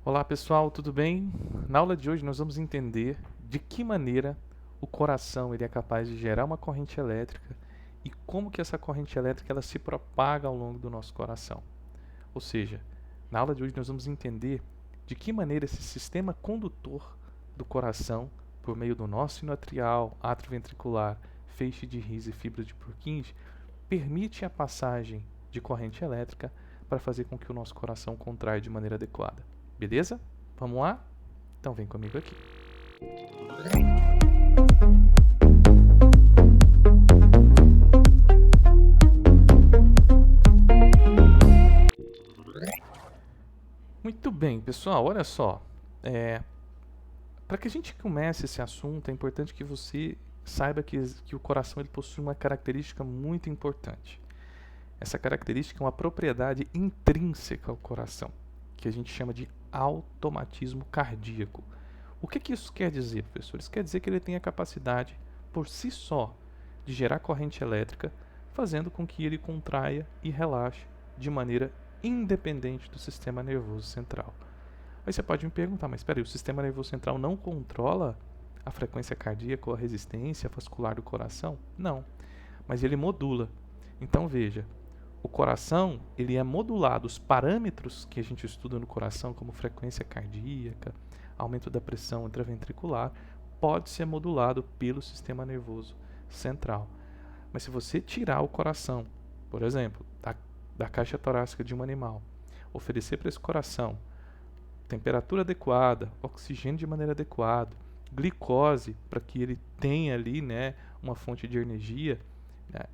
Olá pessoal, tudo bem? Na aula de hoje nós vamos entender de que maneira o coração ele é capaz de gerar uma corrente elétrica e como que essa corrente elétrica ela se propaga ao longo do nosso coração. Ou seja, na aula de hoje nós vamos entender de que maneira esse sistema condutor do coração, por meio do nó sino atrial, átrio ventricular, feixe de His e fibra de Purkinje, permite a passagem de corrente elétrica para fazer com que o nosso coração contraia de maneira adequada. Beleza? Vamos lá? Então vem comigo aqui. Muito bem, pessoal, olha só. Para que a gente comece esse assunto, é importante que você saiba que o coração ele possui uma característica muito importante. Essa característica é uma propriedade intrínseca ao coração, que a gente chama de automatismo cardíaco. O que isso quer dizer, professor? Isso quer dizer que ele tem a capacidade, por si só, de gerar corrente elétrica, fazendo com que ele contraia e relaxe de maneira independente do sistema nervoso central. Aí você pode me perguntar, mas espera aí, o sistema nervoso central não controla a frequência cardíaca ou a resistência vascular do coração? Não, mas ele modula. Então veja, o coração ele é modulado, os parâmetros que a gente estuda no coração, como frequência cardíaca, aumento da pressão intraventricular, pode ser modulado pelo sistema nervoso central. Mas se você tirar o coração, por exemplo, da caixa torácica de um animal, oferecer para esse coração temperatura adequada, oxigênio de maneira adequada, glicose para que ele tenha ali, uma fonte de energia,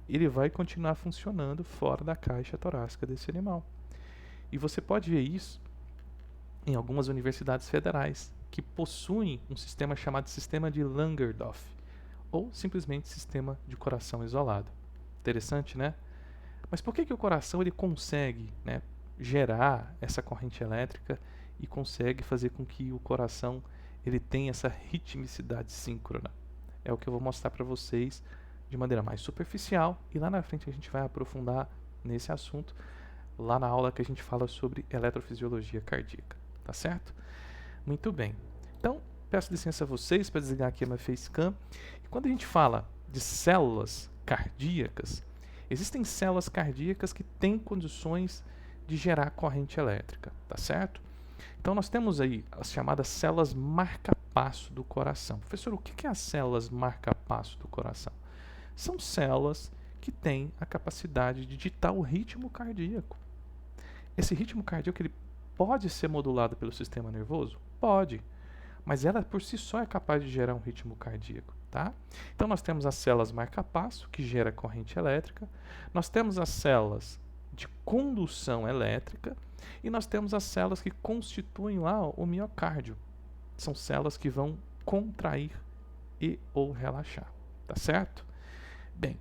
ele vai continuar funcionando fora da caixa torácica desse animal. E você pode ver isso em algumas universidades federais que possuem um sistema chamado sistema de Langerdof, ou simplesmente sistema de coração isolado. Interessante, né? Mas por que o coração ele consegue, gerar essa corrente elétrica e consegue fazer com que o coração ele tenha essa ritmicidade síncrona? É o que eu vou mostrar para vocês de maneira mais superficial e lá na frente a gente vai aprofundar nesse assunto lá na aula que a gente fala sobre eletrofisiologia cardíaca, tá certo? Muito bem. Então, peço licença a vocês para desligar aqui a minha facecam. E quando a gente fala de células cardíacas, existem células cardíacas que têm condições de gerar corrente elétrica, tá certo? Então nós temos aí as chamadas células marca-passo do coração. Professor, o que é as células marca-passo do coração? São células que têm a capacidade de ditar o ritmo cardíaco. Esse ritmo cardíaco ele pode ser modulado pelo sistema nervoso? Pode, mas ela por si só é capaz de gerar um ritmo cardíaco. Tá? Então nós temos as células marca-passo, que gera corrente elétrica, nós temos as células de condução elétrica e nós temos as células que constituem lá o miocárdio. São células que vão contrair e ou relaxar, tá certo? Bem,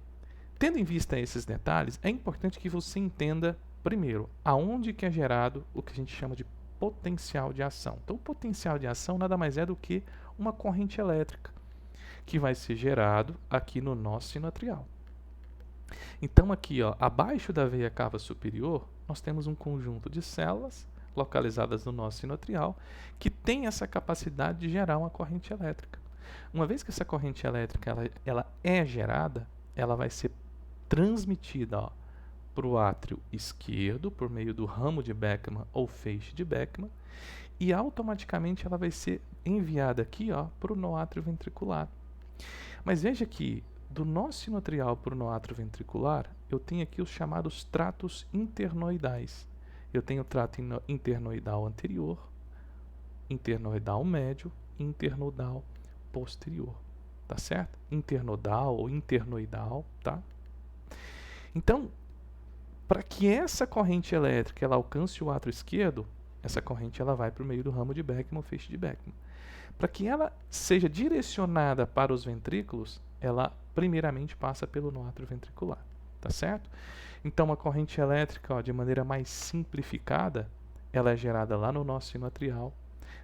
tendo em vista esses detalhes, é importante que você entenda, primeiro, aonde que é gerado o que a gente chama de potencial de ação. Então, o potencial de ação nada mais é do que uma corrente elétrica que vai ser gerado aqui no nó sino atrial. Então, aqui, abaixo da veia cava superior, nós temos um conjunto de células localizadas no nó sino atrial que tem essa capacidade de gerar uma corrente elétrica. Uma vez que essa corrente elétrica ela é gerada, ela vai ser transmitida para o átrio esquerdo por meio do ramo de Beckmann ou feixe de Beckmann e automaticamente ela vai ser enviada aqui para o nó átrio ventricular. Mas veja que do nó sino atrial para o nó átrio ventricular, eu tenho aqui os chamados tratos internoidais. Eu tenho o trato internoidal anterior, internoidal médio e internodal posterior, tá certo? Internodal ou internoidal, tá? Então, para que essa corrente elétrica ela alcance o átrio esquerdo, essa corrente ela vai para o meio do ramo de Beckmann ou feixe de Beckmann. Para que ela seja direcionada para os ventrículos, ela primeiramente passa pelo nó átrio ventricular, tá certo? Então, a corrente elétrica, de maneira mais simplificada, ela é gerada lá no nó sino atrial,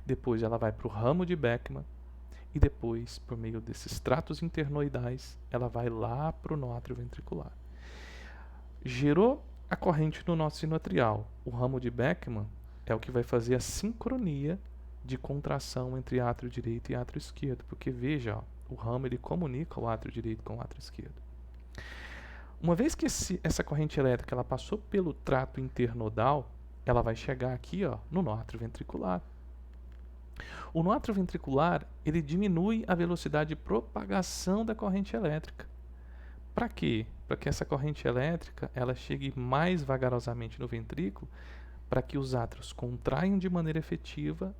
depois ela vai para o ramo de Beckmann e depois, por meio desses tratos internoidais, ela vai lá para o nó átrio ventricular. Gerou a corrente no nó sino atrial, o ramo de Beckmann é o que vai fazer a sincronia de contração entre átrio direito e átrio esquerdo, porque veja, ó, o ramo ele comunica o átrio direito com o átrio esquerdo. Uma vez que essa corrente elétrica ela passou pelo trato internodal, ela vai chegar aqui, ó, no nó atrioventricular. O nó atrioventricular ele diminui a velocidade de propagação da corrente elétrica. Para quê? Para que essa corrente elétrica ela chegue mais vagarosamente no ventrículo, para que os átrios contraiam de maneira efetiva,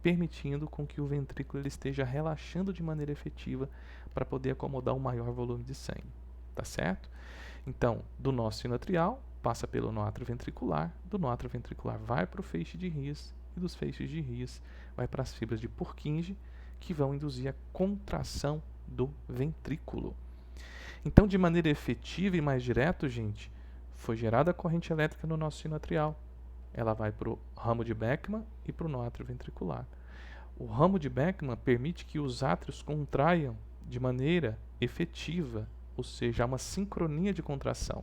permitindo com que o ventrículo ele esteja relaxando de maneira efetiva para poder acomodar um maior volume de sangue. Tá certo? Então, do nó sinoatrial, passa pelo nó atrioventricular, do nó atrioventricular vai para o feixe de His, e dos feixes de His vai para as fibras de Purkinje, que vão induzir a contração do ventrículo. Então, de maneira efetiva e mais direta, gente, foi gerada a corrente elétrica no nó sinoatrial. Ela vai para o ramo de Beckmann e para o nó atrioventricular. O ramo de Beckmann permite que os átrios contraiam de maneira efetiva, ou seja, há uma sincronia de contração.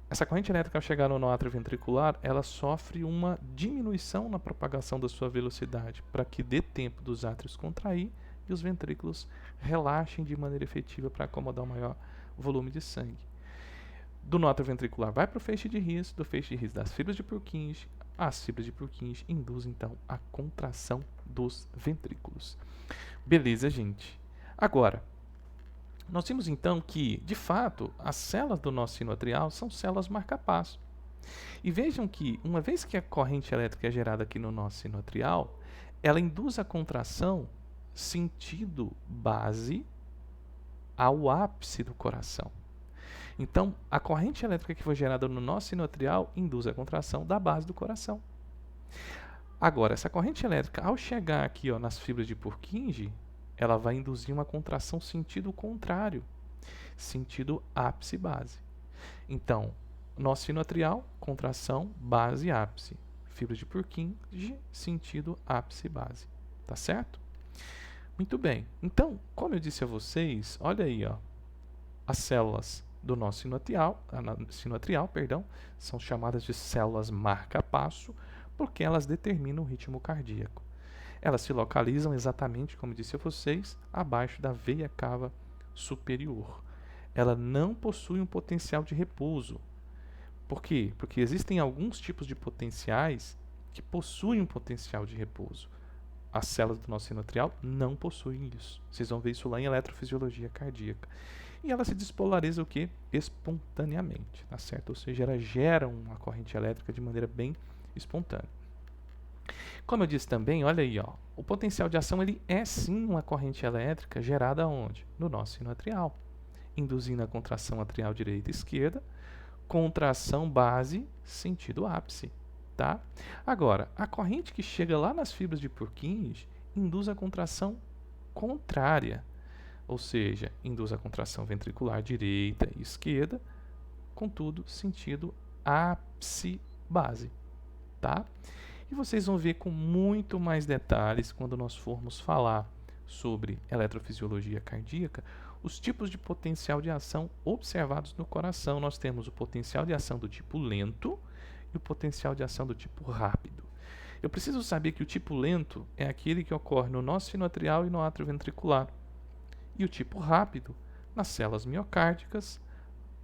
Essa corrente elétrica, ao chegar no nó atrioventricular, ela sofre uma diminuição na propagação da sua velocidade, para que dê tempo dos átrios contrair e os ventrículos relaxem de maneira efetiva para acomodar um maior volume de sangue. Do nó atrioventricular vai para o feixe de His, do feixe de His das fibras de Purkinje, as fibras de Purkinje induzem então a contração dos ventrículos. Beleza, gente? Agora, nós vimos então que, de fato, as células do nó sinoatrial são células marca-passo. E vejam que, uma vez que a corrente elétrica é gerada aqui no nó sinoatrial, ela induz a contração sentido base ao ápice do coração. Então, a corrente elétrica que foi gerada no nó sinoatrial induz a contração da base do coração. Agora, essa corrente elétrica, ao chegar aqui ó, nas fibras de Purkinje, ela vai induzir uma contração sentido contrário, sentido ápice-base. Então, nó sinoatrial, contração base-ápice. Fibras de Purkinje, sentido ápice-base. Tá certo? Muito bem. Então, como eu disse a vocês, olha aí, ó, as células do nó sinoatrial, são chamadas de células marca-passo, porque elas determinam o ritmo cardíaco. Elas se localizam exatamente, como disse a vocês, abaixo da veia cava superior. Ela não possui um potencial de repouso. Por quê? Porque existem alguns tipos de potenciais que possuem um potencial de repouso. As células do nó sinoatrial não possuem isso. Vocês vão ver isso lá em eletrofisiologia cardíaca. E ela se despolariza o quê? Espontaneamente, tá certo? Ou seja, ela gera uma corrente elétrica de maneira bem espontânea. Como eu disse também, olha aí, ó, o potencial de ação ele é sim uma corrente elétrica gerada onde? No nó sinoatrial, induzindo a contração atrial direita e esquerda, contração base, sentido ápice, tá? Agora, a corrente que chega lá nas fibras de Purkinje induz a contração contrária, ou seja, induz a contração ventricular direita e esquerda, contudo, sentido ápice-base, tá? E vocês vão ver com muito mais detalhes quando nós formos falar sobre eletrofisiologia cardíaca, os tipos de potencial de ação observados no coração. Nós temos o potencial de ação do tipo lento e o potencial de ação do tipo rápido. Eu preciso saber que o tipo lento é aquele que ocorre no nó sinoatrial e no átrio ventricular. E o tipo rápido nas células miocárdicas,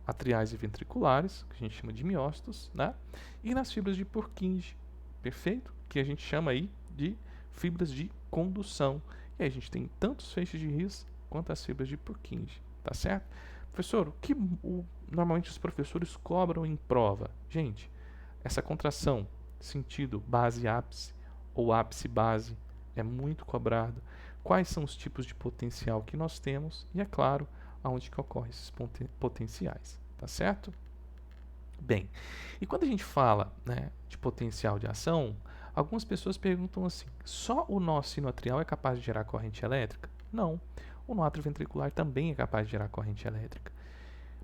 atriais e ventriculares, que a gente chama de miócitos, né? E nas fibras de Purkinje, perfeito? Que a gente chama aí de fibras de condução. E aí a gente tem tanto os feixes de His quanto as fibras de Purkinje, tá certo? Professor, o que normalmente os professores cobram em prova? Gente, essa contração sentido base-ápice ou ápice-base é muito cobrado. Quais são os tipos de potencial que nós temos e, é claro, aonde que ocorrem esses potenciais, tá certo? Bem, e quando a gente fala, né, de potencial de ação, algumas pessoas perguntam assim, só o nó sinoatrial é capaz de gerar corrente elétrica? Não, o nó atrioventricular também é capaz de gerar corrente elétrica.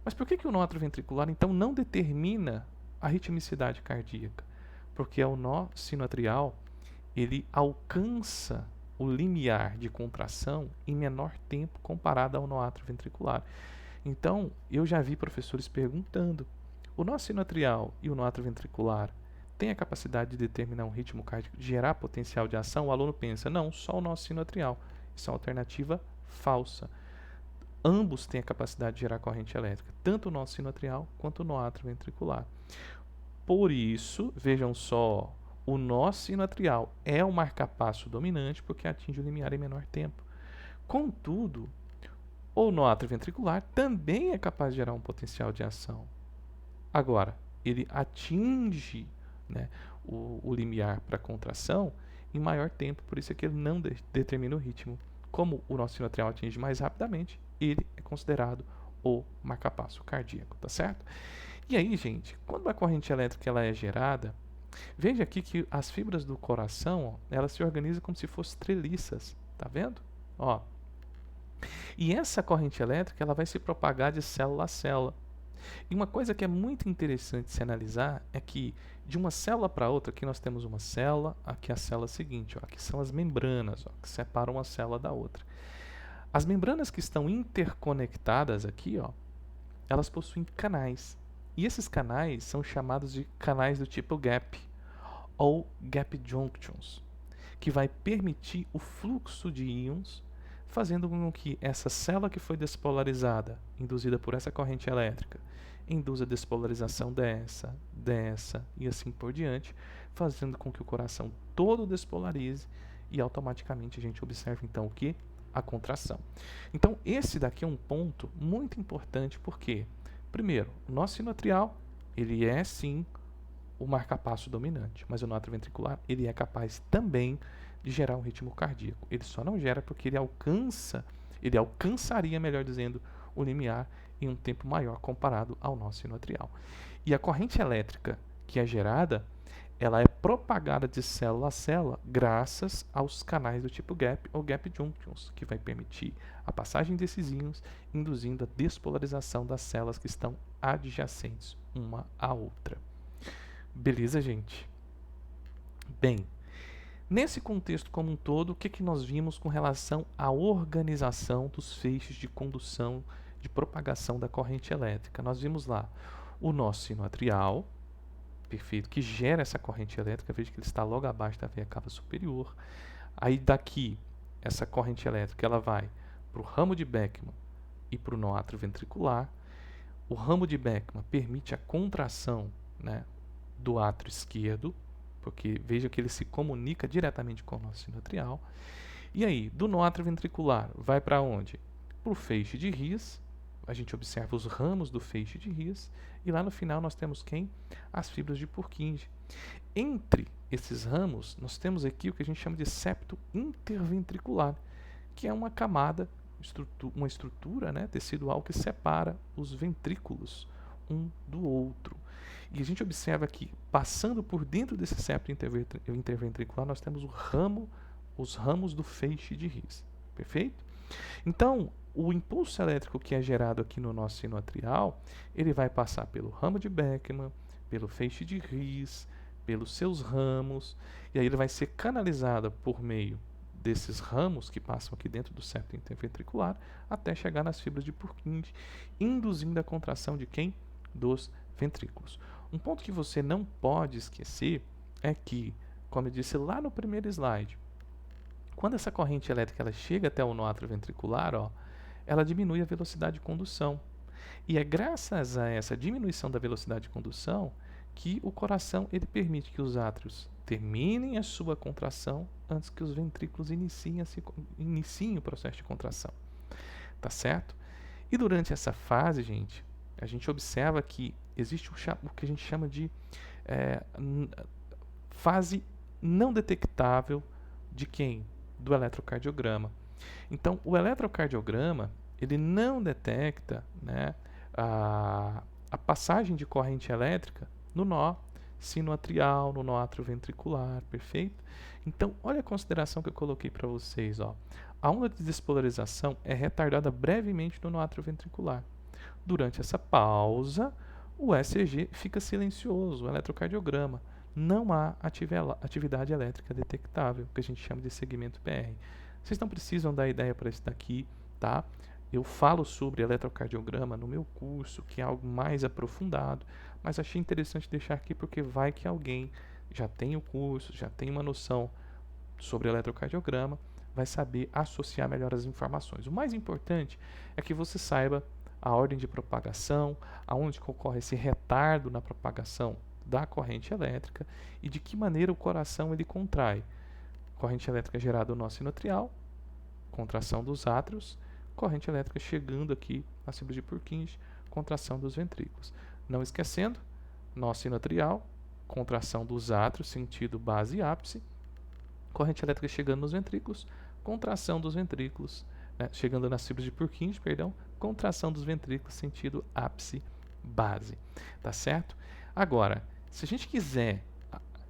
Mas por que o nó atrioventricular, então, não determina a ritmicidade cardíaca? Porque o nó sinoatrial, ele alcança o limiar de contração em menor tempo comparado ao nó atrioventricular. Então, eu já vi professores perguntando, o nó sinoatrial e o nó atrioventricular tem a capacidade de determinar um ritmo cardíaco, de gerar potencial de ação? O aluno pensa, não, só o nó sinoatrial. Isso é uma alternativa falsa. Ambos têm a capacidade de gerar corrente elétrica, tanto o nó sinoatrial quanto o nó atrioventricular. Por isso, vejam só, o nó sinoatrial é o marcapasso dominante porque atinge o limiar em menor tempo. Contudo, o nó atrioventricular também é capaz de gerar um potencial de ação. Agora, ele atinge, né, o limiar para contração em maior tempo, por isso é que ele não determina o ritmo. Como o nó sinoatrial atinge mais rapidamente, ele é considerado o marcapasso cardíaco, tá certo? E aí, gente, quando a corrente elétrica ela é gerada, veja aqui que as fibras do coração, ó, elas se organizam como se fossem treliças, tá vendo? Ó. E essa corrente elétrica ela vai se propagar de célula a célula. E uma coisa que é muito interessante se analisar é que de uma célula para outra, aqui nós temos uma célula, aqui a célula seguinte, ó, aqui são as membranas, ó, que separam uma célula da outra. As membranas que estão interconectadas aqui, ó, elas possuem canais. E esses canais são chamados de canais do tipo gap, ou gap junctions, que vai permitir o fluxo de íons, fazendo com que essa célula que foi despolarizada, induzida por essa corrente elétrica, induza a despolarização dessa e assim por diante, fazendo com que o coração todo despolarize e automaticamente a gente observa então o que? A contração. Então esse daqui é um ponto muito importante porque, primeiro, o nó sinoatrial, ele é sim o marcapasso dominante, mas o nó atrioventricular, ele é capaz também de gerar um ritmo cardíaco. Ele só não gera porque ele alcançaria, melhor dizendo, o limiar em um tempo maior comparado ao nó sinoatrial. E a corrente elétrica que é gerada, ela é propagada de célula a célula graças aos canais do tipo gap ou gap junctions, que vai permitir a passagem desses íons, induzindo a despolarização das células que estão adjacentes uma à outra. Beleza, gente? Bem, nesse contexto como um todo, o que nós vimos com relação à organização dos feixes de condução, de propagação da corrente elétrica? Nós vimos lá o nó sinoatrial, perfeito, que gera essa corrente elétrica, veja que ele está logo abaixo da veia cava superior. Aí daqui, essa corrente elétrica ela vai para o ramo de Beckmann e para o nó atrioventricular. O ramo de Beckmann permite a contração, né, do átrio esquerdo, porque veja que ele se comunica diretamente com o nó sinoatrial. E aí, do nó atrioventricular, vai para onde? Para o feixe de His. A gente observa os ramos do feixe de His. E lá no final nós temos quem? As fibras de Purkinje. Entre esses ramos, nós temos aqui o que a gente chama de septo interventricular, que é uma camada, uma estrutura, né, tecidual que separa os ventrículos um do outro. E a gente observa que, passando por dentro desse septo interventricular, nós temos os ramos do feixe de His. Perfeito? Então, o impulso elétrico que é gerado aqui no nó sinoatrial, ele vai passar pelo ramo de Beckmann, pelo feixe de His, pelos seus ramos, e aí ele vai ser canalizado por meio desses ramos que passam aqui dentro do septo interventricular até chegar nas fibras de Purkinje, induzindo a contração de quem? Dos ventrículos. Um ponto que você não pode esquecer é que, como eu disse lá no primeiro slide, quando essa corrente elétrica ela chega até o nó atrioventricular, ó, ela diminui a velocidade de condução. E é graças a essa diminuição da velocidade de condução que o coração ele permite que os átrios terminem a sua contração antes que os ventrículos iniciem o processo de contração. Tá certo? E durante essa fase, gente, a gente observa que existe o que a gente chama de fase não detectável de quem? Do eletrocardiograma. Então, o eletrocardiograma ele não detecta, né, a passagem de corrente elétrica no nó sinoatrial, no nó atrioventricular, perfeito? Então, olha a consideração que eu coloquei para vocês. Ó. A onda de despolarização é retardada brevemente no nó atrioventricular. Durante essa pausa, o ECG fica silencioso, o eletrocardiograma. Não há atividade elétrica detectável, que a gente chama de segmento PR. Vocês não precisam dar ideia para isso daqui, tá? Eu falo sobre eletrocardiograma no meu curso, que é algo mais aprofundado, mas achei interessante deixar aqui porque vai que alguém já tem o curso, já tem uma noção sobre eletrocardiograma, vai saber associar melhor as informações. O mais importante é que você saiba a ordem de propagação, aonde ocorre esse retardo na propagação da corrente elétrica e de que maneira o coração ele contrai. Corrente elétrica gerada no nó sinoatrial, contração dos átrios, corrente elétrica chegando aqui nas fibras de Purkinje, contração dos ventrículos. Não esquecendo, nó sinoatrial, contração dos átrios, sentido base e ápice, corrente elétrica chegando nos ventrículos, contração dos ventrículos, né, chegando nas fibras de Purkinje, perdão, contração dos ventrículos, sentido ápice, base, tá certo? Agora, se a gente quiser,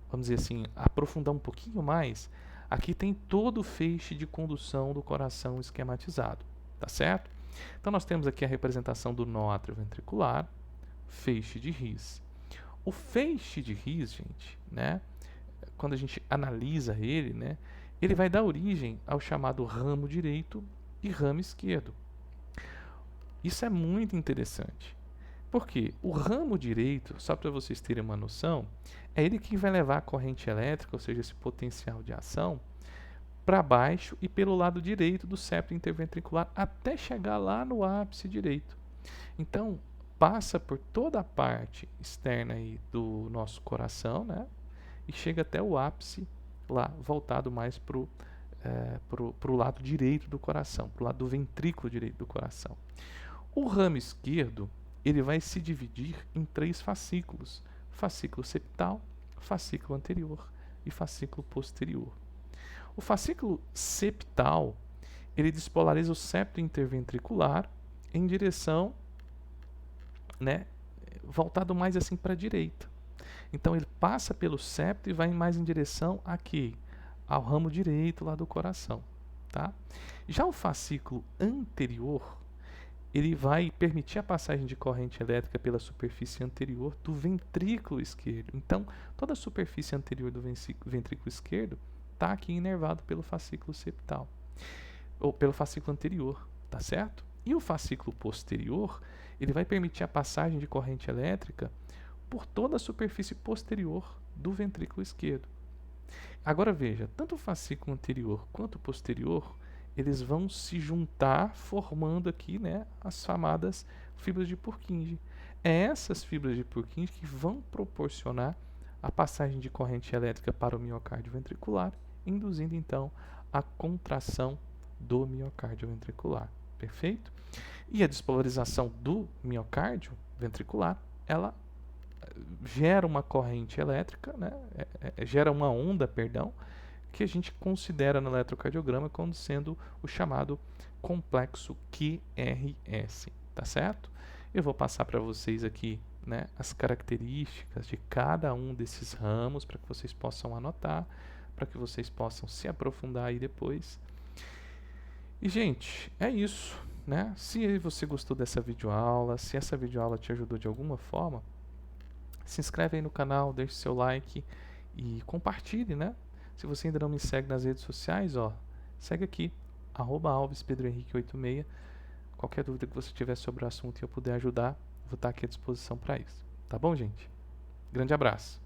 vamos dizer assim, aprofundar um pouquinho mais, aqui tem todo o feixe de condução do coração esquematizado, tá certo? Então nós temos aqui a representação do nó atrioventricular, feixe de His. O feixe de His, gente, né, quando a gente analisa ele, né, ele vai dar origem ao chamado ramo direito e ramo esquerdo. Isso é muito interessante. Porque o ramo direito, só para vocês terem uma noção, é ele que vai levar a corrente elétrica, ou seja, esse potencial de ação, para baixo e pelo lado direito do septo interventricular até chegar lá no ápice direito. Então, passa por toda a parte externa aí do nosso coração, né? E chega até o ápice lá, voltado mais para o lado direito do coração, para o lado do ventrículo direito do coração. O ramo esquerdo, ele vai se dividir em 3 fascículos: fascículo septal, fascículo anterior e fascículo posterior. O fascículo septal, ele despolariza o septo interventricular em direção, né, voltado mais assim para a direita. Então ele passa pelo septo e vai mais em direção aqui, ao ramo direito lá do coração, tá? Já o fascículo anterior, ele vai permitir a passagem de corrente elétrica pela superfície anterior do ventrículo esquerdo. Então, toda a superfície anterior do ventrículo esquerdo está aqui inervado pelo fascículo septal, ou pelo fascículo anterior, tá certo? E o fascículo posterior, ele vai permitir a passagem de corrente elétrica por toda a superfície posterior do ventrículo esquerdo. Agora veja, tanto o fascículo anterior quanto o posterior, eles vão se juntar formando aqui, né, as chamadas fibras de Purkinje. É essas fibras de Purkinje que vão proporcionar a passagem de corrente elétrica para o miocárdio ventricular, induzindo então a contração do miocárdio ventricular. Perfeito? E a despolarização do miocárdio ventricular, ela gera uma corrente elétrica, né, gera uma onda, perdão, que a gente considera no eletrocardiograma como sendo o chamado complexo QRS, tá certo? Eu vou passar para vocês aqui, né, as características de cada um desses ramos para que vocês possam anotar, para que vocês possam se aprofundar aí depois. E, gente, é isso, né? Se você gostou dessa videoaula, se essa videoaula te ajudou de alguma forma, se inscreve aí no canal, deixe seu like e compartilhe, né? Se você ainda não me segue nas redes sociais, ó, segue aqui, @AlvesPedroHenrique86. Qualquer dúvida que você tiver sobre o assunto e eu puder ajudar, vou estar aqui à disposição para isso. Tá bom, gente? Grande abraço.